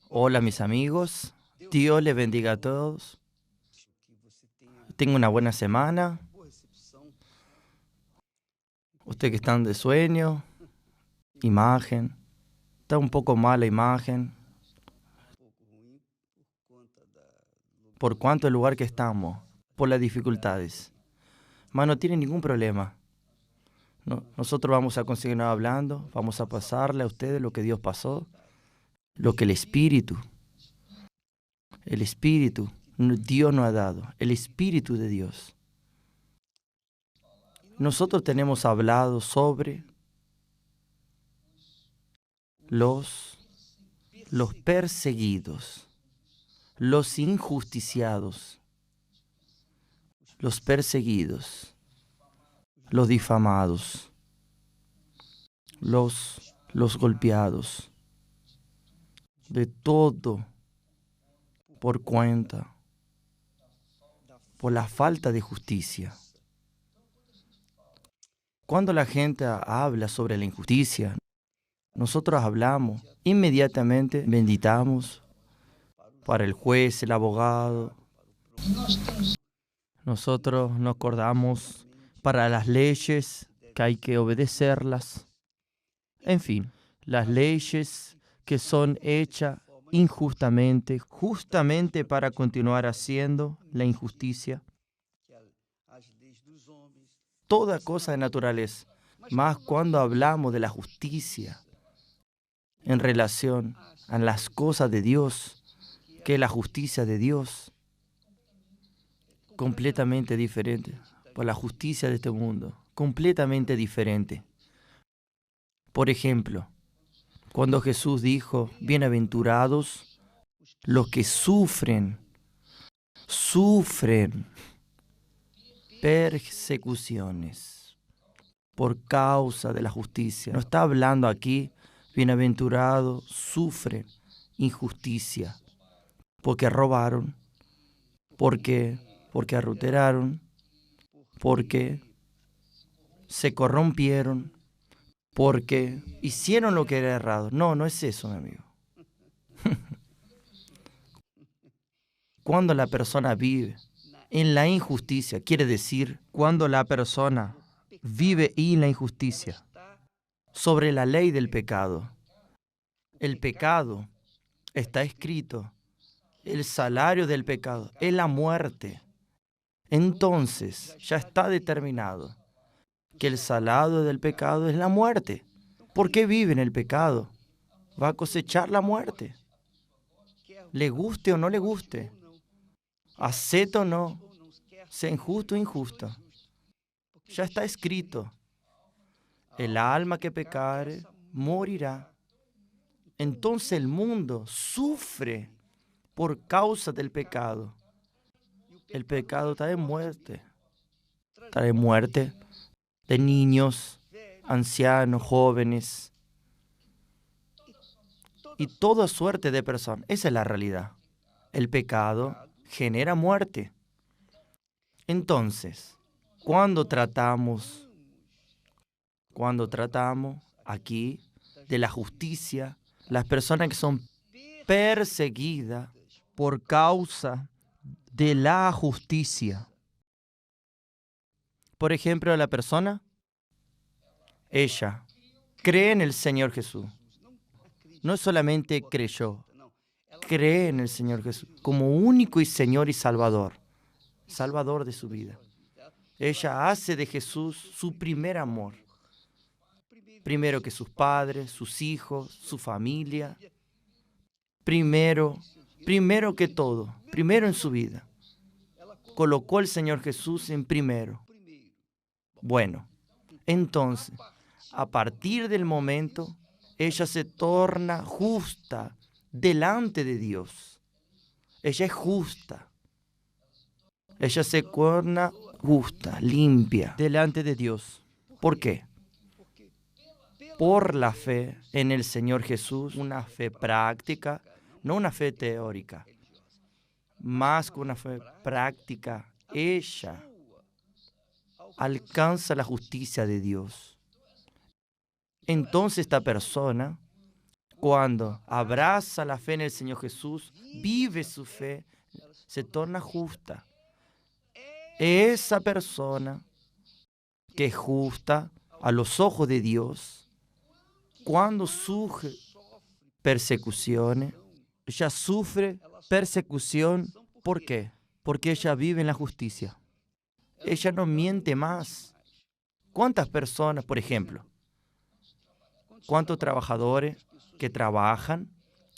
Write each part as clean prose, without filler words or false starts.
Hola mis amigos, Dios les bendiga a todos. Tengo una buena semana. Ustedes que están de sueño, imagen, está un poco mala imagen. Por cuánto el lugar que estamos, por las dificultades. Mas no tiene ningún problema. Nosotros vamos a continuar hablando, vamos a pasarle a ustedes lo que Dios pasó, lo que el Espíritu, Dios nos ha dado, el Espíritu de Dios. Nosotros tenemos hablado sobre los perseguidos, los injusticiados, los perseguidos, los difamados, los golpeados, de todo por la falta de justicia. Cuando la gente habla sobre la injusticia, nosotros hablamos, inmediatamente benditamos para el juez, el abogado. Nosotros nos acordamos para las leyes que hay que obedecerlas. En fin, las leyes que son hechas injustamente, justamente para continuar haciendo la injusticia. Toda cosa de naturaleza. Más cuando hablamos de la justicia en relación a las cosas de Dios, que la justicia de Dios, completamente diferente por la justicia de este mundo, completamente diferente. Por ejemplo, cuando Jesús dijo, bienaventurados los que sufren persecuciones por causa de la justicia. No está hablando aquí, bienaventurados sufren injusticia, porque robaron, porque adulteraron, porque se corrompieron, porque hicieron lo que era errado. No, no es eso, mi amigo. Cuando la persona vive en la injusticia, quiere decir, cuando la persona vive en la injusticia, sobre la ley del pecado. El pecado está escrito, el salario del pecado es la muerte. Entonces, ya está determinado que el salario del pecado es la muerte. ¿Por qué vive en el pecado? Va a cosechar la muerte. Le guste o no le guste, acepte o no, sea injusto o injusto. Ya está escrito, el alma que pecare morirá. Entonces el mundo sufre por causa del pecado. El pecado trae muerte de niños, ancianos, jóvenes y toda suerte de personas. Esa es la realidad. El pecado genera muerte. Entonces, cuando tratamos aquí de la justicia, las personas que son perseguidas por causa de la justicia. Por ejemplo, la persona, ella cree en el Señor Jesús. No solamente creyó, cree en el Señor Jesús como único y Señor y Salvador de su vida. Ella hace de Jesús su primer amor. Primero que sus padres, sus hijos, su familia. Primero que todo, primero en su vida. Colocó al Señor Jesús en primero. Bueno, entonces, a partir del momento, ella se torna justa delante de Dios. Ella es justa. Ella se torna justa, limpia, delante de Dios. ¿Por qué? Por la fe en el Señor Jesús, una fe práctica, no una fe teórica, más que una fe práctica. Ella alcanza la justicia de Dios. Entonces esta persona, cuando abraza la fe en el Señor Jesús, vive su fe, se torna justa. Esa persona que es justa a los ojos de Dios, cuando sufre persecuciones, ella sufre persecución. ¿Por qué? Porque ella vive en la justicia. Ella no miente más. ¿Cuántas personas, por ejemplo, cuántos trabajadores que trabajan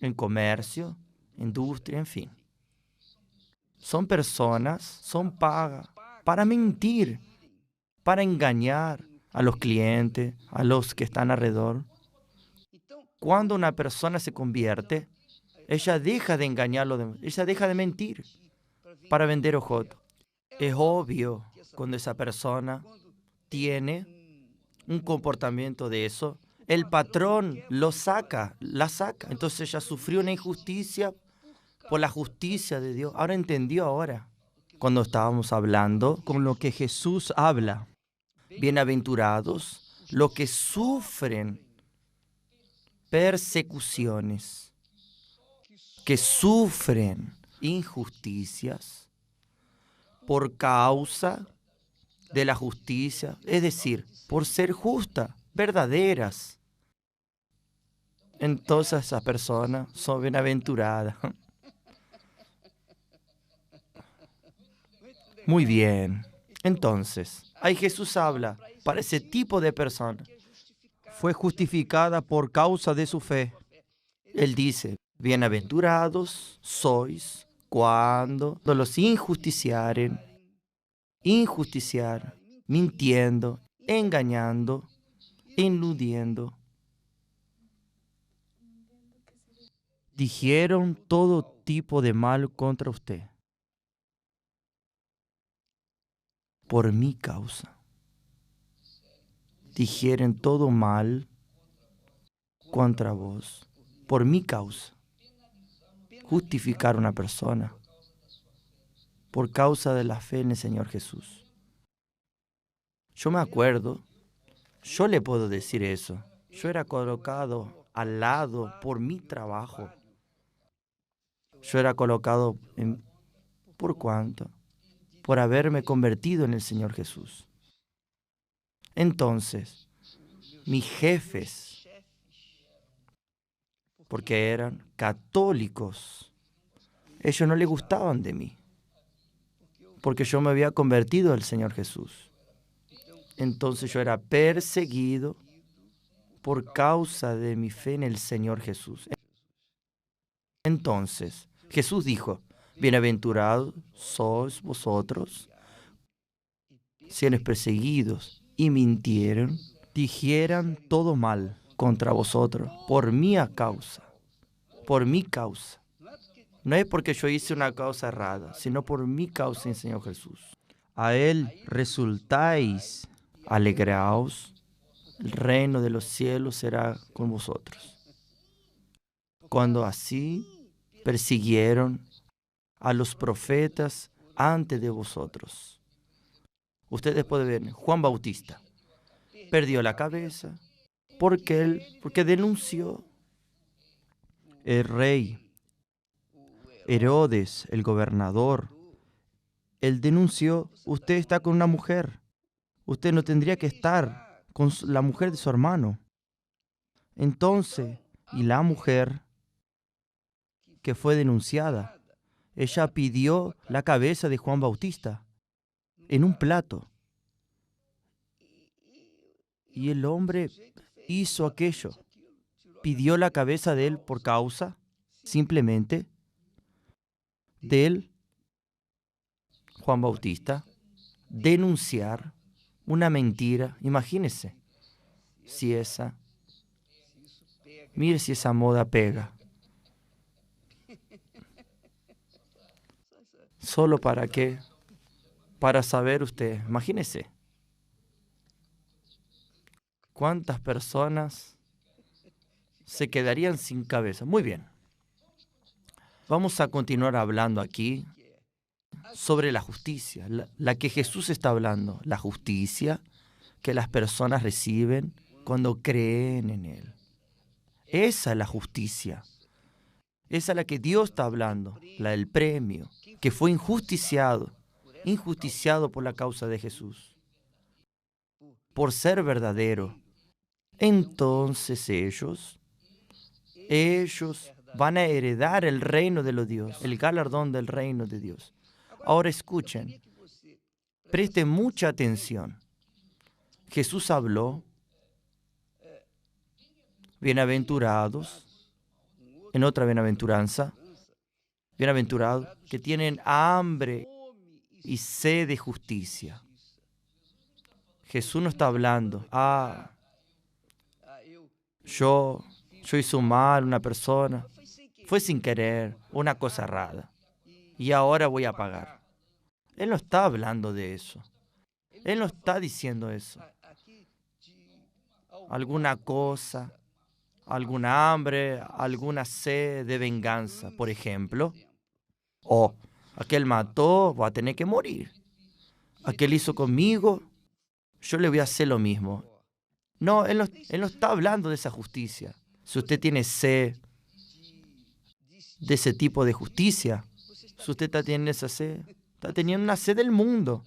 en comercio, industria, en fin? Son personas, son pagas para mentir, para engañar a los clientes, a los que están alrededor. Cuando una persona se convierte, ella deja de engañar a los demás, ella deja de mentir para vender ojoto. Es obvio cuando esa persona tiene un comportamiento de eso, el patrón la saca. Entonces ella sufrió una injusticia por la justicia de Dios. Ahora entendió ahora. Cuando estábamos hablando con lo que Jesús habla, bienaventurados los que sufren persecuciones, que sufren injusticias por causa de la justicia, es decir, por ser justa, verdaderas. Entonces esas personas son bienaventuradas. Muy bien. Entonces, ahí Jesús habla para ese tipo de persona. Fue justificada por causa de su fe. Él dice, bienaventurados sois cuando los injusticiaren, mintiendo, engañando, eludiendo. Dijeron todo tipo de mal contra usted. Por mi causa. Dijeron todo mal contra vos. Por mi causa. Justificar a una persona. Por causa de la fe en el Señor Jesús. Yo me acuerdo, yo le puedo decir eso. Yo era colocado al lado por mi trabajo. Yo era colocado ¿por cuánto? Por haberme convertido en el Señor Jesús. Entonces, mis jefes, porque eran católicos, ellos no les gustaban de mí, porque yo me había convertido al Señor Jesús. Entonces yo era perseguido por causa de mi fe en el Señor Jesús. Entonces, Jesús dijo, bienaventurados sois vosotros, si eres perseguidos y mintieron, dijeran todo mal contra vosotros, por mi causa, por mi causa. No es porque yo hice una causa errada, sino por mi causa en Señor Jesús. A Él resultáis, alegraos, el reino de los cielos será con vosotros. Cuando así persiguieron a los profetas antes de vosotros. Ustedes pueden ver, Juan Bautista perdió la cabeza porque denunció. El rey Herodes, el gobernador, él denunció, usted está con una mujer, usted no tendría que estar con la mujer de su hermano. Entonces, y la mujer que fue denunciada, ella pidió la cabeza de Juan Bautista en un plato. Y el hombre hizo aquello, pidió la cabeza de él por causa, simplemente, de él, Juan Bautista, denunciar una mentira. Imagínese si mire si esa moda pega. ¿Solo para qué? Para saber usted, imagínese. ¿Cuántas personas se quedarían sin cabeza? Muy bien. Vamos a continuar hablando aquí sobre la justicia, la que Jesús está hablando, la justicia que las personas reciben cuando creen en Él. Esa es la justicia. Esa es la que Dios está hablando, la del premio, que fue injusticiado por la causa de Jesús, por ser verdadero. Entonces ellos van a heredar el reino de los dioses, el galardón del reino de Dios. Ahora escuchen, presten mucha atención. Jesús habló, bienaventurados, en otra bienaventuranza, bienaventurados que tienen hambre y sed de justicia. Jesús no está hablando, yo hice un mal, una persona, fue sin querer, una cosa rara, y ahora voy a pagar. Él no está hablando de eso. Él no está diciendo eso. Alguna cosa, alguna hambre, alguna sed de venganza, por ejemplo. O aquel mató, va a tener que morir. Aquel hizo conmigo, yo le voy a hacer lo mismo. No, él no está hablando de esa justicia. Si usted tiene sed de ese tipo de justicia, si usted está teniendo esa sed, está teniendo una sed del mundo.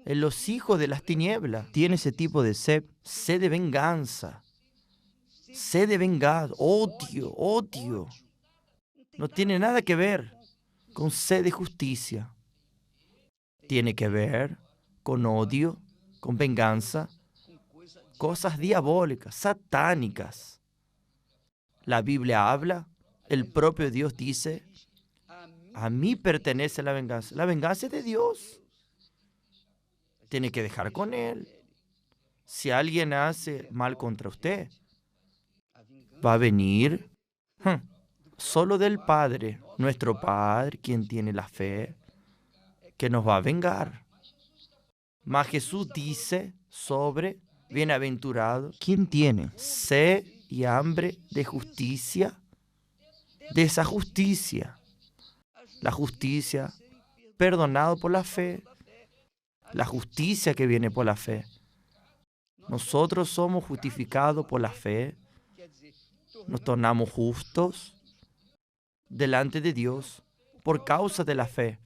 En los hijos de las tinieblas tiene ese tipo de sed de venganza. Sed de venganza, odio. No tiene nada que ver con sed de justicia. Tiene que ver con odio, con venganza, cosas diabólicas, satánicas. La Biblia habla, el propio Dios dice, a mí pertenece la venganza. La venganza es de Dios. Tiene que dejar con Él. Si alguien hace mal contra usted, va a venir solo del Padre, nuestro Padre, quien tiene la fe, que nos va a vengar. Mas Jesús dice sobre bienaventurado, ¿quién tiene sed y hambre de justicia? De esa justicia. La justicia perdonado por la fe. La justicia que viene por la fe. Nosotros somos justificados por la fe. Nos tornamos justos delante de Dios por causa de la fe.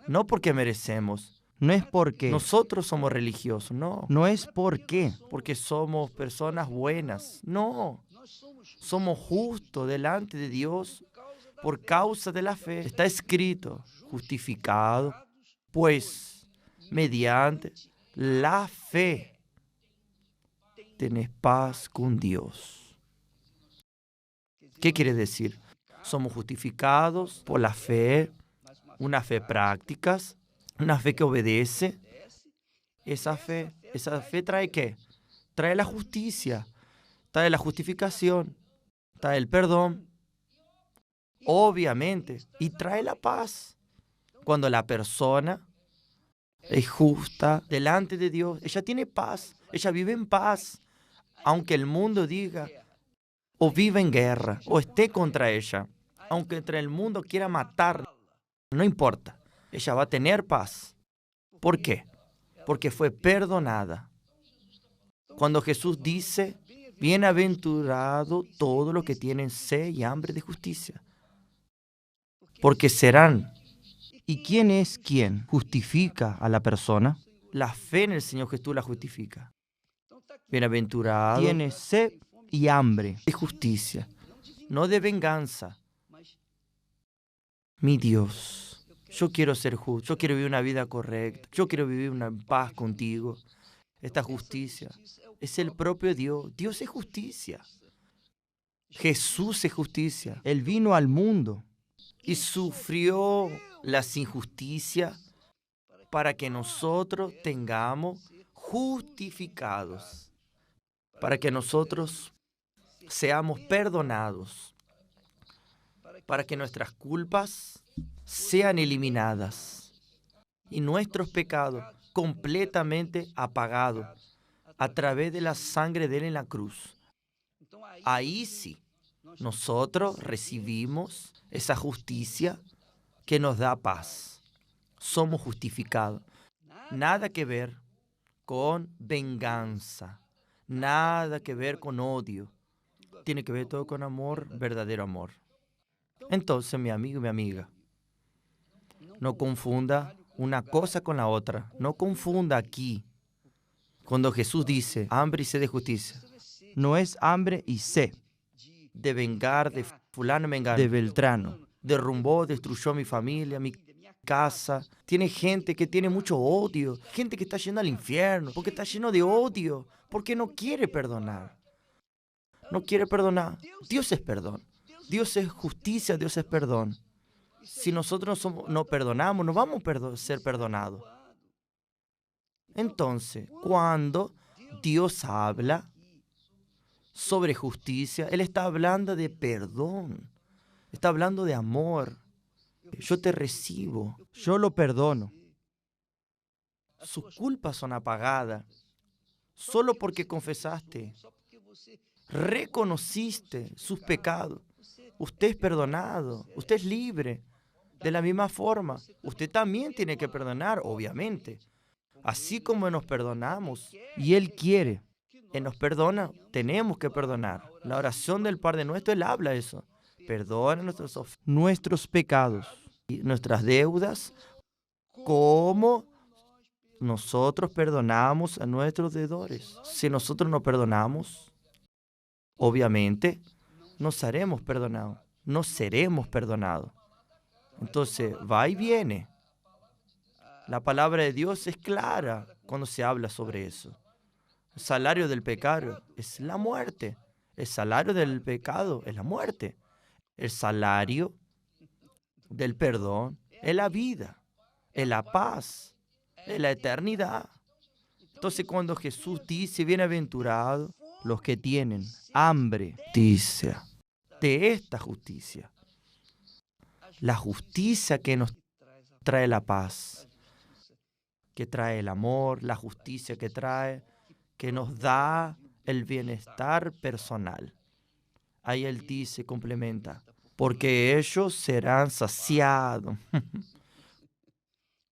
No porque merecemos. No es porque, Nosotros somos religiosos, no. no es porque, Porque somos personas buenas. No. Somos justos delante de Dios por causa de la fe. Está escrito, justificado, pues mediante la fe tenés paz con Dios. ¿Qué quiere decir? Somos justificados por la fe, una fe práctica, una fe que obedece. Esa fe trae ¿qué? Trae la justicia, trae la justificación, trae el perdón, obviamente, y trae la paz. Cuando la persona es justa delante de Dios, ella tiene paz, ella vive en paz, aunque el mundo diga, o vive en guerra, o esté contra ella, aunque entre el mundo quiera matarla, no importa, ella va a tener paz. ¿Por qué? Porque fue perdonada. Cuando Jesús dice, bienaventurado todos los que tienen sed y hambre de justicia, porque serán. ¿Y quién es quien justifica a la persona? La fe en el Señor Jesús la justifica. Bienaventurado Tiene sed y hambre. de justicia, no de venganza. Mi Dios, yo quiero ser justo, yo quiero vivir una vida correcta, yo quiero vivir una paz contigo. Esta justicia es el propio Dios. Dios es justicia. Jesús es justicia. Él vino al mundo Y sufrió las injusticias para que nosotros tengamos justificados, para que nosotros seamos perdonados, para que nuestras culpas sean eliminadas y nuestros pecados completamente apagados a través de la sangre de Él en la cruz. Ahí sí, nosotros recibimos esa justicia que nos da paz. Somos justificados. Nada que ver con venganza. Nada que ver con odio. Tiene que ver todo con amor, verdadero amor. Entonces, mi amigo y mi amiga, no confunda una cosa con la otra. No confunda aquí. Cuando Jesús dice hambre y sed de justicia, No es hambre y sed de vengar de fulano mengano, de Beltrano. derrumbó, destruyó mi familia, mi casa. Tiene gente que tiene mucho odio, gente que está yendo al infierno, porque está lleno de odio, porque no quiere perdonar. No quiere perdonar. Dios es perdón. Dios es justicia, Dios es perdón. Si nosotros no perdonamos, no vamos a ser perdonados. Entonces, cuando Dios habla sobre justicia, Él está hablando de perdón. Está hablando de amor. Yo te recibo. Yo lo perdono. Sus culpas son apagadas. Solo porque confesaste, reconociste sus pecados. Usted es perdonado. Usted es libre. De la misma forma, usted también tiene que perdonar, obviamente. Así como nos perdonamos Y Él quiere. Él nos perdona, tenemos que perdonar. La oración del Padre Nuestro, Él habla eso. Perdona Nuestros pecados. nuestras deudas, como nosotros perdonamos a nuestros deudores. Si nosotros no perdonamos, obviamente, no seremos perdonados. No seremos perdonados. Entonces, va y viene. La palabra de Dios es clara cuando se habla sobre eso. El salario del pecado es la muerte. El salario del pecado es la muerte. El salario del perdón es la vida, es la paz, es la eternidad. Entonces cuando Jesús dice, bienaventurados Los que tienen hambre. dice, de esta justicia, la justicia que nos trae la paz, que trae el amor, la justicia que nos da el bienestar personal. Ahí Él dice, complementa, porque ellos serán saciados.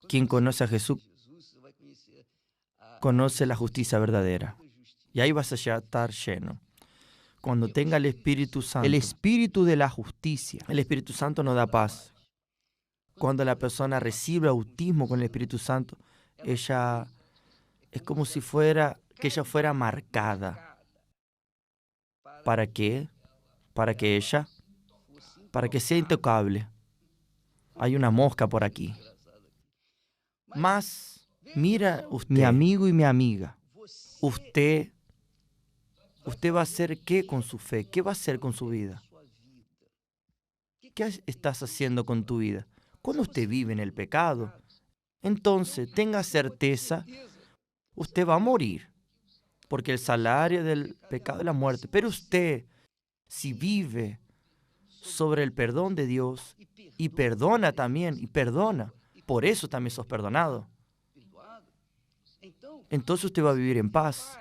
Quien conoce a Jesús conoce la justicia verdadera. Y ahí vas a estar lleno. Cuando tenga el Espíritu Santo, El espíritu de la justicia. el Espíritu Santo nos da paz. Cuando la persona recibe bautismo con el Espíritu Santo, ella es como si que ella fuera marcada. ¿Para qué? Para que sea intocable. Hay una mosca por aquí. Mas, mira Mi usted, amigo y mi amiga. usted va a hacer qué con su fe, qué va a hacer con su vida. ¿Qué estás haciendo con tu vida? Cuando usted vive en el pecado, entonces tenga certeza, usted va a morir, porque el salario del pecado es la muerte. Pero usted, si vive sobre el perdón de Dios y perdona también, y perdona, por eso también sos perdonado. Entonces usted va a vivir en paz.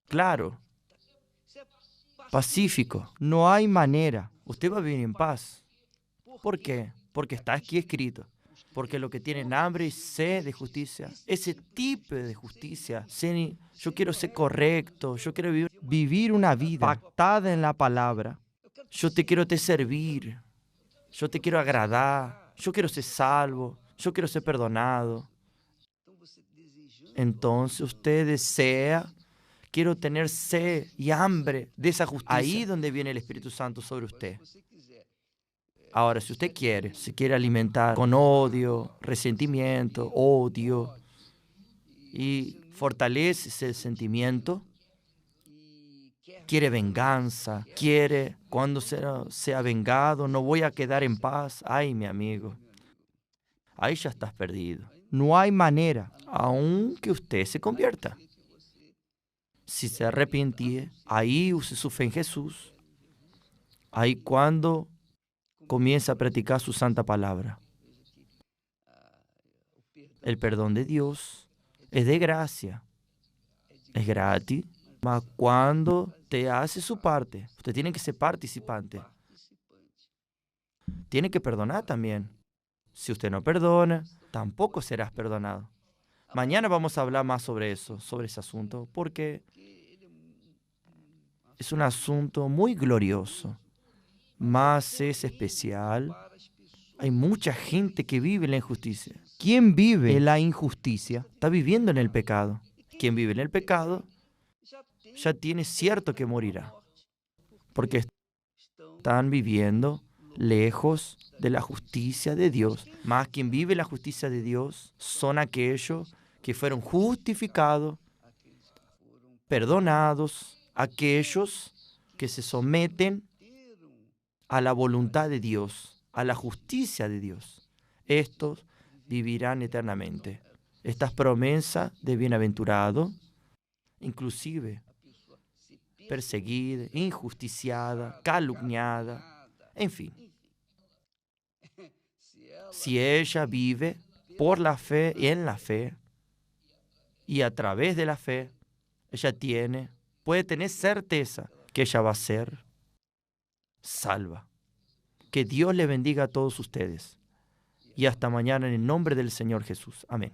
Claro, pacífico. No hay manera. Usted va a vivir en paz. ¿Por qué? Porque está aquí escrito. Porque lo que tienen hambre y sed de justicia, ese tipo de justicia, yo quiero ser correcto, yo quiero Vivir una vida pactada en la palabra. yo te quiero servir, yo te quiero agradar, yo quiero ser salvo, yo quiero ser perdonado. Entonces usted desea, quiero tener sed y hambre de esa justicia. Ahí donde viene el Espíritu Santo sobre usted. Ahora, si usted se quiere alimentar con odio, resentimiento, odio, y fortalece ese sentimiento, quiere venganza, quiere, cuando sea vengado, no voy a quedar en paz. Ay, mi amigo, ahí ya estás perdido. No hay manera. Aunque usted se convierta. Si se arrepiente, ahí use su fe en Jesús. Ahí cuando comienza a practicar su santa palabra. El perdón de Dios es de gracia, es gratis, mas cuando te hace su parte, usted tiene que ser participante. Tiene que perdonar también. Si usted no perdona, tampoco serás perdonado. Mañana vamos a hablar más sobre eso, sobre ese asunto, porque es un asunto muy glorioso, mas es especial. Hay mucha gente que vive en la injusticia. ¿Quién vive en la injusticia? Está viviendo en el pecado. Quien vive en el pecado ya tiene cierto que morirá, porque están viviendo lejos de la justicia de Dios. Más quien vive la justicia de Dios son aquellos que fueron justificados, perdonados, aquellos que se someten a la voluntad de Dios, a la justicia de Dios. Estos vivirán eternamente. Estas promesas de bienaventurado, inclusive perseguida, injusticiada, calumniada, en fin. Si ella vive por la fe y en la fe, y a través de la fe, ella puede tener certeza que ella va a ser salva. Que Dios le bendiga a todos ustedes. Y hasta mañana en el nombre del Señor Jesús. Amén.